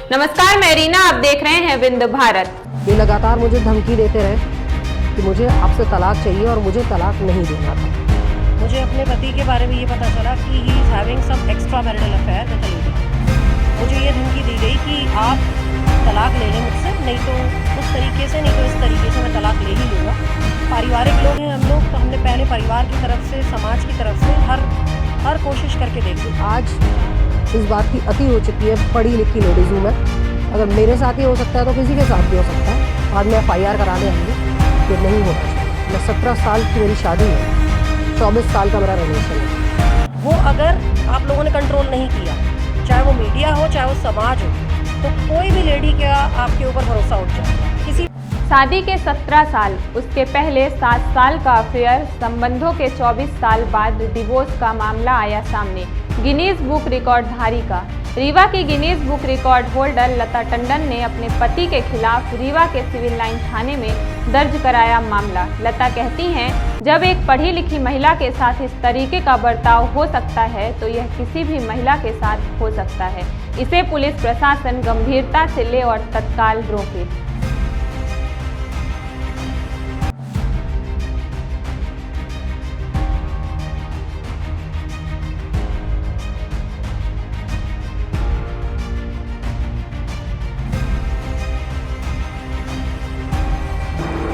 नमस्कार, मैं रीना, आप देख रहे हैं विंध्य भारत। ये लगातार मुझे धमकी देते रहे कि मुझे आपसे तलाक चाहिए और मुझे तलाक नहीं देना था। मुझे अपने पति के बारे में ये पता चला कि he is having some extra marital affair with a lady. मुझे ये धमकी दी गई कि आप तलाक ले लें मुझसे, नहीं तो उस तरीके से, नहीं तो इस तरीके से मैं तलाक ले ही लूँगा। पारिवारिक लोग हैं हम लोग, तो हमने पहले परिवार की तरफ से, समाज की तरफ से हर कोशिश करके देखी। आज इस बात की अति हो चुकी है, पढ़ी लिखी लेडीज़ हूँ मैं। अगर मेरे साथ ही हो सकता है तो किसी के साथ भी हो सकता है। आज मैं FIR कराने आऊँगी, ये नहीं होना चाहिए। मैं 17 साल की मेरी शादी है, 24 साल का मेरा रिलेशन है। वो अगर आप लोगों ने कंट्रोल नहीं किया, चाहे वो मीडिया हो, चाहे वो समाज हो, तो कोई भी लेडी का आपके ऊपर भरोसा उठ जाएगा। किसी शादी के 17 साल, उसके पहले 7 साल का अफेयर, संबंधों के 24 साल बाद डिवोर्स का मामला आया सामने। गिनीज बुक रिकॉर्डधारी का रीवा की गिनीज बुक रिकॉर्ड होल्डर लता टंडन ने अपने पति के खिलाफ रीवा के सिविल लाइन थाने में दर्ज कराया मामला। लता कहती हैं, जब एक पढ़ी लिखी महिला के साथ इस तरीके का बर्ताव हो सकता है तो यह किसी भी महिला के साथ हो सकता है। इसे पुलिस प्रशासन गंभीरता से ले और तत्काल रोके।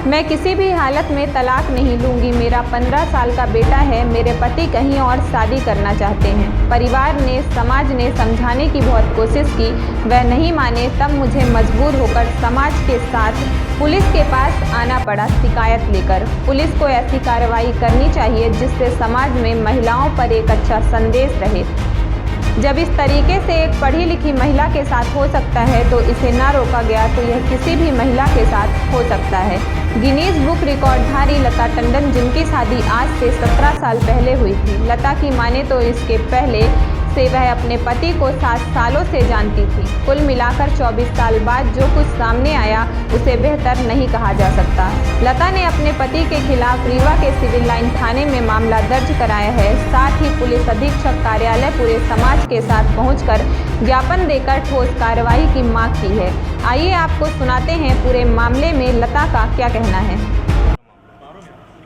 मैं किसी भी हालत में तलाक नहीं लूंगी। मेरा 15 साल का बेटा है। मेरे पति कहीं और शादी करना चाहते हैं। परिवार ने, समाज ने समझाने की बहुत कोशिश की, वह नहीं माने। तब मुझे मजबूर होकर समाज के साथ पुलिस के पास आना पड़ा शिकायत लेकर। पुलिस को ऐसी कार्रवाई करनी चाहिए जिससे समाज में महिलाओं पर एक अच्छा संदेश रहे। जब इस तरीके से एक पढ़ी लिखी महिला के साथ हो सकता है तो इसे ना रोका गया तो यह किसी भी महिला के साथ हो सकता है। गिनीज बुक रिकॉर्डधारी लता टंडन, जिनकी शादी आज से 17 साल पहले हुई थी। लता की माने तो इसके पहले से वह अपने पति को 7 सालों से जानती थी। कुल मिलाकर 24 साल बाद जो कुछ सामने आया उसे बेहतर नहीं कहा जा सकता। लता ने अपने पति के खिलाफ रीवा के सिविल लाइन थाने में मामला दर्ज कराया है। साथ ही पुलिस अधीक्षक कार्यालय पूरे समाज के साथ पहुंचकर ज्ञापन देकर ठोस कार्रवाई की मांग की है। आइए आपको सुनाते हैं पूरे मामले में लता का क्या कहना है।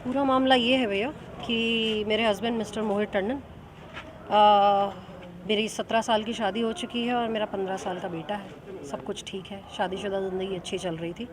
पूरा मामला ये है भैया कि मेरे हस्बैंड मिस्टर मोहित टंडन, मेरी 17 साल की शादी हो चुकी है और मेरा 15 साल का बेटा है। सब कुछ ठीक है, शादीशुदा ज़िंदगी अच्छी चल रही थी।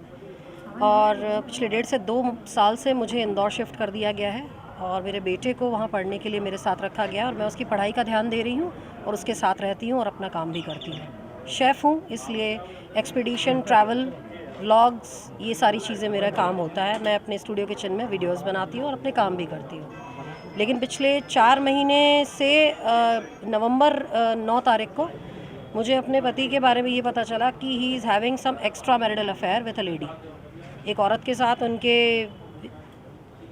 और पिछले 1.5 से 2 साल से मुझे इंदौर शिफ्ट कर दिया गया है और मेरे बेटे को वहाँ पढ़ने के लिए मेरे साथ रखा गया है और मैं उसकी पढ़ाई का ध्यान दे रही हूँ और उसके साथ रहती हूँ और अपना काम भी करती हूँ। शेफ़ हूँ, इसलिए एक्सपीडिशन, ट्रैवल, व्लॉग्स, ये सारी चीज़ें मेरा काम होता है। मैं अपने स्टूडियो किचन में वीडियोस बनाती हूँ और अपने काम भी करती हूँ। लेकिन पिछले 4 महीने से नवंबर 9 तारीख को मुझे अपने पति के बारे में ये पता चला कि he is having some extra marital affair with a lady. एक औरत के साथ उनके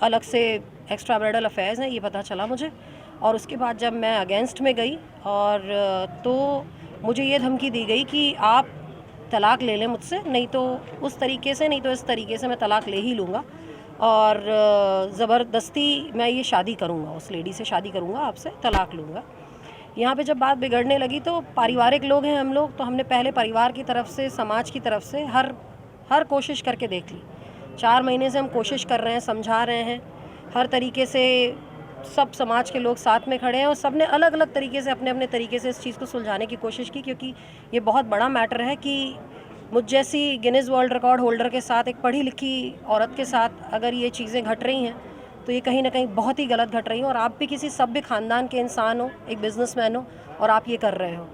अलग से एक्स्ट्रा मैरिटल अफेयर्स हैं, ये पता चला मुझे। और उसके बाद जब मैं अगेंस्ट में गई और तो मुझे ये धमकी दी गई कि आप तलाक ले लें मुझसे, नहीं तो उस तरीके से, नहीं तो इस तरीके से मैं तलाक ले ही लूँगा और ज़बरदस्ती मैं ये शादी करूँगा, उस लेडी से शादी करूँगा, आपसे तलाक लूँगा। यहाँ पे जब बात बिगड़ने लगी तो पारिवारिक लोग हैं हम लोग, तो हमने पहले परिवार की तरफ से, समाज की तरफ से हर कोशिश करके देख ली। 4 महीने से हम कोशिश कर रहे हैं, समझा रहे हैं, हर तरीके से सब समाज के लोग साथ में खड़े हैं और सब ने अलग अलग तरीके से अपने अपने तरीके से इस चीज़ को सुलझाने की कोशिश की, क्योंकि ये बहुत बड़ा मैटर है कि मुझ जैसी गिनीज वर्ल्ड रिकॉर्ड होल्डर के साथ, एक पढ़ी लिखी औरत के साथ अगर ये चीज़ें घट रही हैं तो ये कहीं ना कहीं बहुत ही गलत घट रही हैं। और आप भी किसी सभ्य खानदान के इंसान हो, एक बिजनेसमैन हो और आप ये कर रहे हो।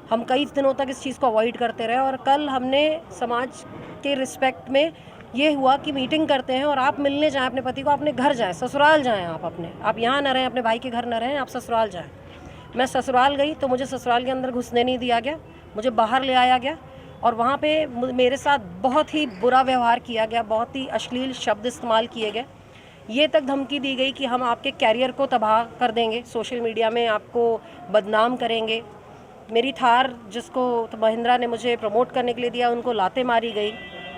हम कई दिनों तक इस चीज़ को अवॉइड करते रहे और कल हमने समाज के रिस्पेक्ट में ये हुआ कि मीटिंग करते हैं और आप मिलने जाएं अपने पति को, अपने घर जाएं, ससुराल जाएं। आप यहाँ न रहें, अपने भाई के घर न रहें, आप ससुराल जाएं। मैं ससुराल गई तो मुझे ससुराल के अंदर घुसने नहीं दिया गया, मुझे बाहर ले आया गया और वहाँ पे मेरे साथ बहुत ही बुरा व्यवहार किया गया, बहुत ही अश्लील शब्द इस्तेमाल किए गए। ये तक धमकी दी गई कि हम आपके कैरियर को तबाह कर देंगे, सोशल मीडिया में आपको बदनाम करेंगे। मेरी थार, जिसको तो महिंद्रा ने मुझे प्रमोट करने के लिए दिया, उनको लाते मारी गई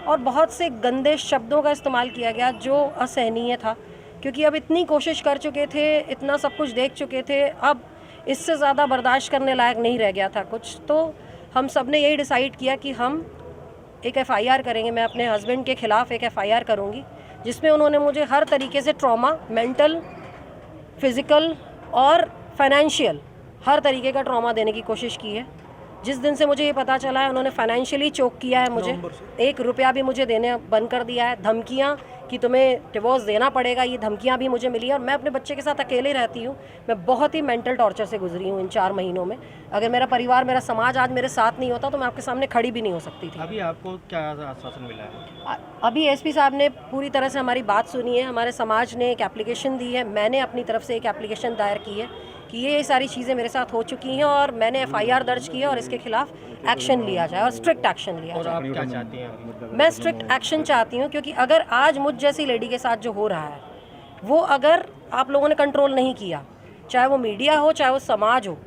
और बहुत से गंदे शब्दों का इस्तेमाल किया गया जो असहनीय था। क्योंकि अब इतनी कोशिश कर चुके थे, इतना सब कुछ देख चुके थे, अब इससे ज़्यादा बर्दाश्त करने लायक नहीं रह गया था कुछ। तो हम सब ने यही डिसाइड किया कि हम एक FIR करेंगे। मैं अपने हस्बैंड के ख़िलाफ़ एक FIR करूँगी जिसमें उन्होंने मुझे हर तरीके से ट्रॉमा, मेंटल, फिज़िकल और फाइनेंशियल हर तरीके का ट्रॉमा देने की कोशिश की है। जिस दिन से मुझे ये पता चला है उन्होंने फाइनेंशियली चोक किया है मुझे, 1 रुपया भी मुझे देने बंद कर दिया है। धमकियाँ कि तुम्हें डिवोर्स देना पड़ेगा, ये धमकियाँ भी मुझे मिली है। और मैं अपने बच्चे के साथ अकेले रहती हूँ। मैं बहुत ही मेंटल टॉर्चर से गुजरी हूँ इन 4 महीनों में। अगर मेरा परिवार, मेरा समाज आज मेरे साथ नहीं होता तो मैं आपके सामने खड़ी भी नहीं हो सकती थी। अभी आपको क्या आश्वासन मिला है? अभी SP साहब ने पूरी तरह से हमारी बात सुनी है। हमारे समाज ने एक एप्लीकेशन दी है, मैंने अपनी तरफ से एक एप्लीकेशन दायर की है कि ये सारी चीज़ें मेरे साथ हो चुकी हैं और मैंने FIR दर्ज की है और इसके खिलाफ एक्शन लिया जाए और स्ट्रिक्ट एक्शन लिया और जाए। आप क्या चाहती हैं? मैं स्ट्रिक्ट एक्शन चाहती हूँ क्योंकि अगर आज मुझ जैसी लेडी के साथ जो हो रहा है वो अगर आप लोगों ने कंट्रोल नहीं किया, चाहे वो मीडिया हो चाहे वो समाज हो,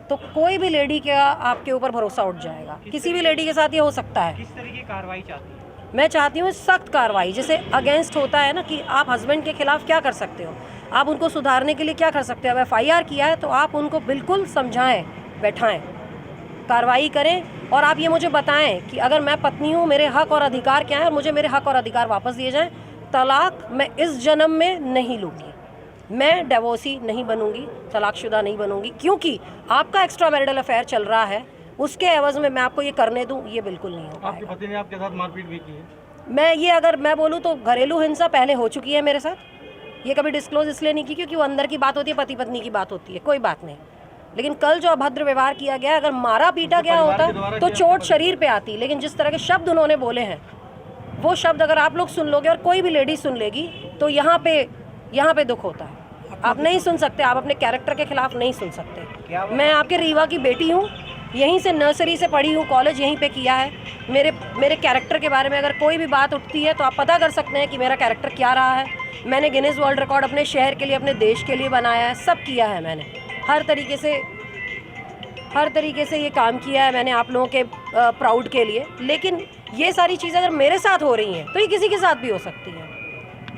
तो कोई भी लेडी का आपके ऊपर भरोसा उठ जाएगा। किसी भी लेडी के साथ ये हो सकता है। किस तरह की कार्रवाई चाहती हैं? मैं चाहती हूँ सख्त कार्रवाई, जैसे अगेंस्ट होता है ना कि आप हस्बैंड के खिलाफ क्या कर सकते हो, आप उनको सुधारने के लिए क्या कर सकते हो। अब FIR किया है तो आप उनको बिल्कुल समझाएं, बैठाएं, कार्रवाई करें और आप ये मुझे बताएं कि अगर मैं पत्नी हूँ मेरे हक और अधिकार क्या हैं और मुझे मेरे हक और अधिकार वापस दिए जाएं। तलाक मैं इस जन्म में नहीं लूँगी, मैं डिवोर्सी नहीं बनूंगी, तलाकशुदा नहीं बनूंगी, क्योंकि आपका एक्स्ट्रा मैरिटल अफेयर चल रहा है, उसके एवज में मैं आपको ये करने दूं, ये बिल्कुल नहीं होगा। आपके पति ने आपके साथ मारपीट भी की है? मैं ये अगर मैं बोलूँ तो घरेलू हिंसा पहले हो चुकी है मेरे साथ। ये कभी डिस्क्लोज इसलिए नहीं की क्योंकि वो अंदर की बात होती है, पति पत्नी की बात होती है, कोई बात नहीं। लेकिन कल जो अभद्र व्यवहार किया गया, अगर मारा पीटा गया होता तो चोट शरीर पे आती, लेकिन जिस तरह के शब्द उन्होंने बोले हैं वो शब्द अगर आप लोग सुन लोगे और कोई भी लेडी सुन लेगी तो यहाँ पे दुख होता है। आप नहीं सुन सकते, आप अपने कैरेक्टर के खिलाफ नहीं सुन सकते। मैं आपके रीवा की बेटी हूँ, यहीं से नर्सरी से पढ़ी हूँ, कॉलेज यहीं पे किया है। मेरे कैरेक्टर के बारे में अगर कोई भी बात उठती है तो आप पता कर सकते हैं कि मेरा कैरेक्टर क्या रहा है। मैंने गिनीज वर्ल्ड रिकॉर्ड अपने शहर के लिए, अपने देश के लिए बनाया है, सब किया है मैंने। हर तरीके से ये काम किया है मैंने आप लोगों के प्राउड के लिए। लेकिन ये सारी चीज़ें अगर मेरे साथ हो रही हैं तो ये किसी के साथ भी हो सकती है,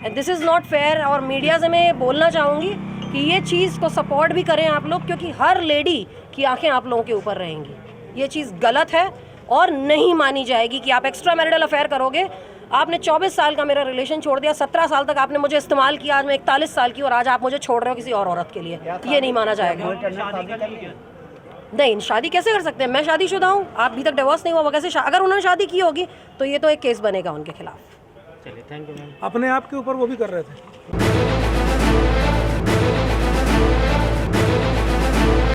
and this is not fair. और मीडिया से मैं बोलना चाहूँगी कि ये चीज़ को सपोर्ट भी करें आप लोग, क्योंकि हर लेडी की आंखें आप लोगों के ऊपर रहेंगी। ये चीज़ गलत है और नहीं मानी जाएगी कि आप एक्स्ट्रा मैरिटल अफेयर करोगे। आपने 24 साल का मेरा रिलेशन छोड़ दिया, 17 साल तक आपने मुझे इस्तेमाल किया, आज मैं 41 साल की और आज आप मुझे छोड़ रहे हो किसी और औरत के लिए, ये नहीं माना जाएगा। नहीं, शादी कैसे कर सकते हैं? मैं शादीशुदा हूँ, आप अभी तक डिवोर्स नहीं हुआ, वो कैसे अगर उन्होंने शादी की होगी तो ये तो एक केस बनेगा उनके खिलाफ। चलिए, थैंक यू मैम। अपने आप के ऊपर वो भी कर रहे थे।